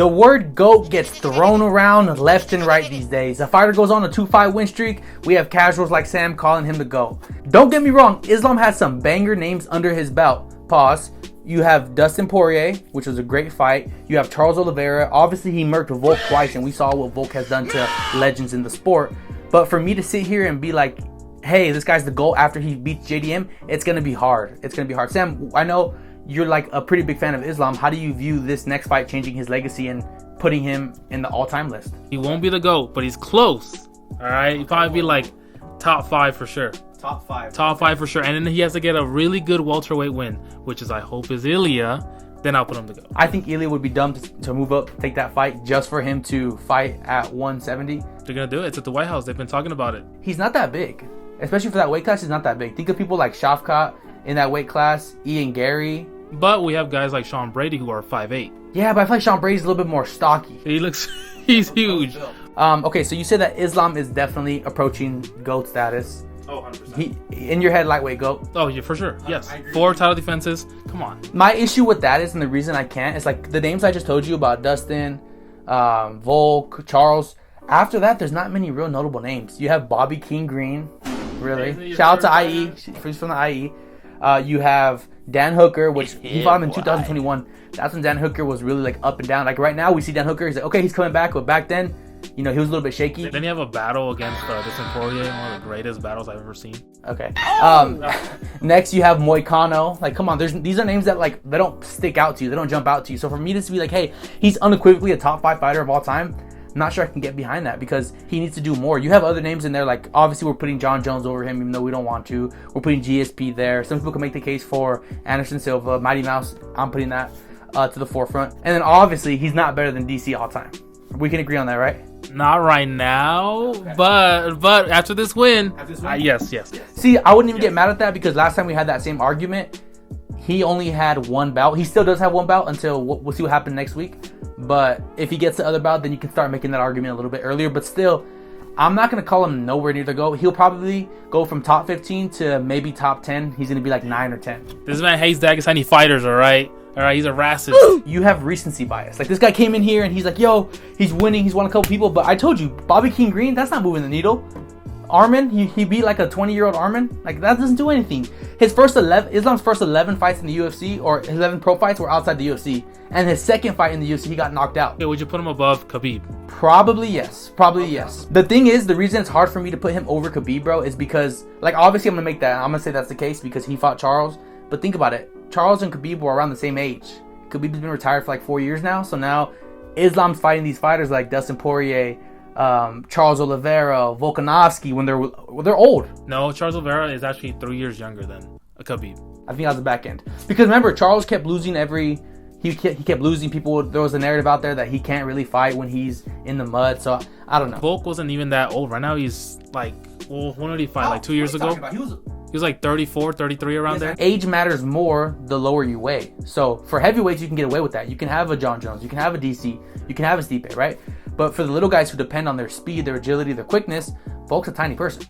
The word GOAT gets thrown around left and right these days. A fighter goes on a 2-5 win streak, we have casuals like Sam calling him the GOAT. Don't get me wrong, Islam has some banger names under his belt. Pause. You have Dustin Poirier, which was a great fight. You have Charles Oliveira. Obviously, he murked Volk twice, and we saw what Volk has done to legends in the sport. But for me to sit here and be like, hey, this guy's the GOAT after he beats JDM, it's going to be hard. It's going to be hard. Sam, I know you're like a pretty big fan of Islam. How do you view this next fight changing his legacy and putting him in the all-time list? He won't be the GOAT, but he's close. All right? He'll probably be like top 5 for sure. Top 5. Top 5 for sure. And then he has to get a really good welterweight win, which is, I hope, is Ilya. Then I'll put him to GOAT. I think Ilya would be dumb to move up, take that fight just for him to fight at 170. They're going to do it. It's at the White House. They've been talking about it. He's not that big. Especially for that weight class, he's not that big. Think of people like Shafkat in that weight class, Ian Gary. But we have guys like Sean Brady who are 5'8". Yeah, but I feel like Sean Brady's a little bit more stocky. He's huge. Okay, so you said that Islam is definitely approaching GOAT status. Oh, 100%. In your head, lightweight GOAT. Oh, yeah, for sure. Yes. 4 title defenses. Come on. My issue with that is, and the reason I can't, is like the names I just told you about Dustin, Volk, Charles. After that, there's not many real notable names. You have Bobby King Green. Really? Shout out to IE. He's from the IE. You have Dan Hooker, which he fought him in 2021. That's when Dan Hooker was really like up and down. Like right now, we see Dan Hooker. He's like, okay, he's coming back. But back then, you know, he was a little bit shaky. Then you have a battle against Dustin Poirier, one of the greatest battles I've ever seen. Okay. Next, you have Moicano. Like, come on. These are names that like they don't stick out to you. They don't jump out to you. So for me to be like, hey, he's unequivocally a top 5 fighter of all time. I'm not sure I can get behind that because he needs to do more. You have other names in there, like obviously we're putting John Jones over him, even though we don't want to. We're putting GSP there. Some people can make the case for Anderson Silva, Mighty Mouse. I'm putting that to the forefront. And then obviously he's not better than DC all time. We can agree on that, right? Not right now, okay. but after this win, yes. See, I wouldn't even get mad at that because last time we had that same argument, he only had 1 bout. He still does have 1 bout until we'll see what happens next week. But if he gets the other bout, then you can start making that argument a little bit earlier. But still, I'm not going to call him nowhere near the GOAT. He'll probably go from top 15 to maybe top 10. He's going to be like 9 or 10. This man hates Dagestani fighters, all right? All right, he's a racist. You have recency bias. Like, this guy came in here and he's like, yo, he's winning. He's won a couple people. But I told you, Bobby King Green, that's not moving the needle. Armin, he beat like a 20-year-old Armin. Like, that doesn't do anything. Islam's first 11 fights in the UFC, or 11 pro fights, were outside the UFC. And his second fight in the UFC, he got knocked out. Okay, would you put him above Khabib? Probably yes. Yes. The thing is, the reason it's hard for me to put him over Khabib, bro, is because, like, obviously I'm going to say that's the case because he fought Charles. But think about it. Charles and Khabib were around the same age. Khabib's been retired for like 4 years now. So now Islam's fighting these fighters like Dustin Poirier, Charles Oliveira, Volkanovski when they're old. No, Charles Oliveira is actually 3 years younger than Khabib. I think that was the back end. Because remember, Charles kept losing he kept losing people. There was a narrative out there that he can't really fight when he's in the mud. So I don't know. Volk wasn't even that old. Right now he's like, well, when did he fight? Like 2 years ago? He was like 34, 33 around there. Age matters more the lower you weigh. So for heavyweights, you can get away with that. You can have a John Jones. You can have a DC. You can have a Stipe, right? But for the little guys who depend on their speed, their agility, their quickness, Volk's a tiny person.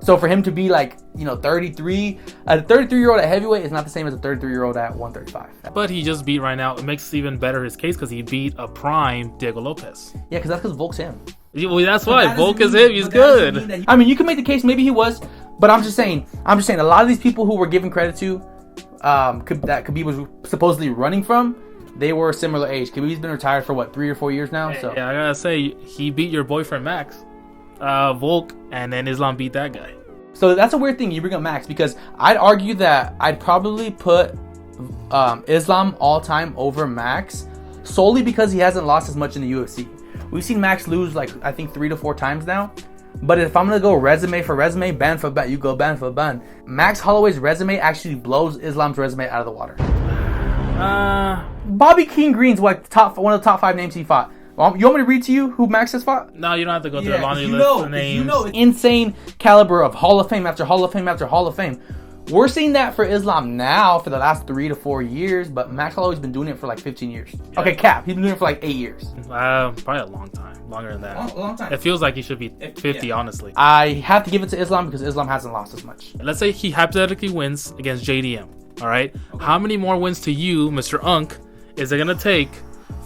So for him to be like, 33, a 33-year-old at heavyweight is not the same as a 33-year-old at 135. But he just beat right now. It makes even better his case because he beat a prime Diego Lopez. Yeah, because Volk's him. Well, that's why Volk is him. He's good. I mean, you can make the case maybe he was, but I'm just saying a lot of these people who were given credit to that Khabib was supposedly running from, they were a similar age. Khabib's been retired for 3 or 4 years now. So yeah, I gotta say he beat your boyfriend Max, Volk, and then Islam beat that guy. So that's a weird thing you bring up Max because I'd argue that I'd probably put Islam all time over Max solely because he hasn't lost as much in the UFC. We've seen Max lose like I think 3 to 4 times now. But if I'm gonna go resume for resume, ban for ban, you go ban for ban. Max Holloway's resume actually blows Islam's resume out of the water. Bobby King Green's one of the top 5 names he fought. You want me to read to you who Max has fought? No, you don't have to go through a laundry list of names. Insane caliber of Hall of Fame after Hall of Fame after Hall of Fame. We're seeing that for Islam now for the last 3 to 4 years, but Max Holloway's been doing it for like 15 years. Yeah. Okay, cap. He's been doing it for like 8 years. Probably a long time. Longer than that. Long time. It feels like he should be 50, honestly. I have to give it to Islam because Islam hasn't lost as much. Let's say he hypothetically wins against JDM. All right? Okay. How many more wins to you, Mr. Unk, is it going to take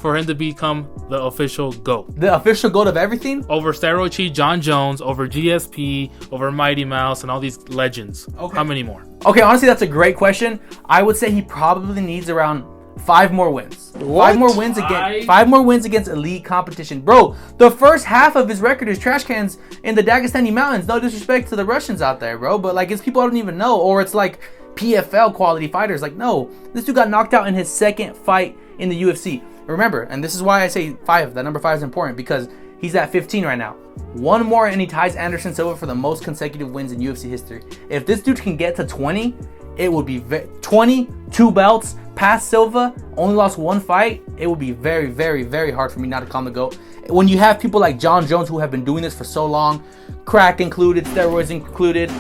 for him to become the official GOAT. The official GOAT of everything? Over Steroid Chief John Jones, over GSP, over Mighty Mouse, and all these legends. Okay. How many more? Okay, honestly, that's a great question. I would say he probably needs around 5 more wins. What? 5 more wins against 5 more wins against elite competition. Bro, the first half of his record is trash cans in the Dagestani mountains. No disrespect to the Russians out there, bro, but like it's people I don't even know, or it's like PFL quality fighters. Like, no, this dude got knocked out in his second fight in the UFC. Remember, and this is why I say 5. That number 5 is important because he's at 15 right now. 1 more and he ties Anderson Silva for the most consecutive wins in UFC history. If this dude can get to 20, it would be 20, 2 belts, past Silva, only lost 1 fight. It would be very, very, very hard for me not to call him the GOAT. When you have people like John Jones who have been doing this for so long, crack included, steroids included,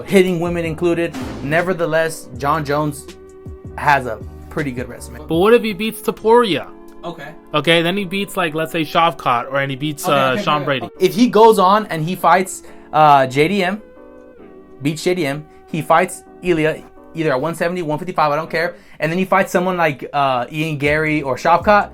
hitting women included, nevertheless, John Jones has a pretty good resume. But what if he beats Topuria? Okay. Okay, then he beats, like, let's say Shavkat, or and he beats Sean Brady. If he goes on and he fights JDM, beats JDM, he fights Ilya either at 170, 155, I don't care, and then he fights someone like Ian Gary or Shavkat,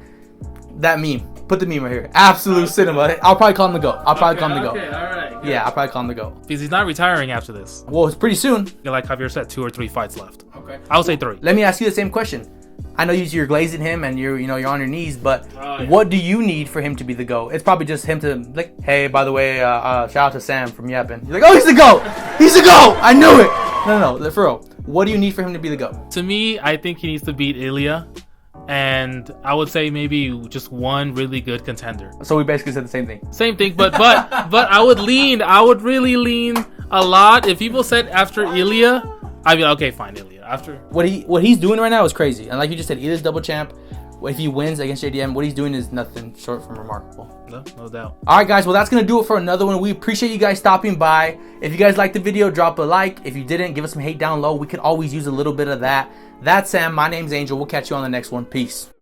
that meme. Put the meme right here. Absolute cinema. I'll probably call him the GOAT. Okay, all right. Good. Yeah, I'll probably call him the GOAT. Because he's not retiring after this. Well, it's pretty soon. Like Javier said, 2 or 3 fights left. Okay. I would say 3. Let me ask you the same question. I know you're glazing him and you're on your knees, but what do you need for him to be the GOAT? It's probably just him to like, hey, by the way, shout out to Sam from Yappin. You're like, oh, he's the GOAT. He's the GOAT. I knew it. No, for real. What do you need for him to be the GOAT? To me, I think he needs to beat Ilya, and I would say maybe just 1 really good contender. So we basically said the same thing. Same thing, but I would really lean a lot. If people said after Ilya, I'd be like, okay, fine, Ilya. After what he's doing right now is crazy, and like you just said, Ilya's double champ. If he wins against JDM, what he's doing is nothing short from remarkable. No doubt. All right, guys. Well, that's going to do it for another one. We appreciate you guys stopping by. If you guys liked the video, drop a like. If you didn't, give us some hate down low. We could always use a little bit of that. That's Sam. My name's Angel. We'll catch you on the next one. Peace.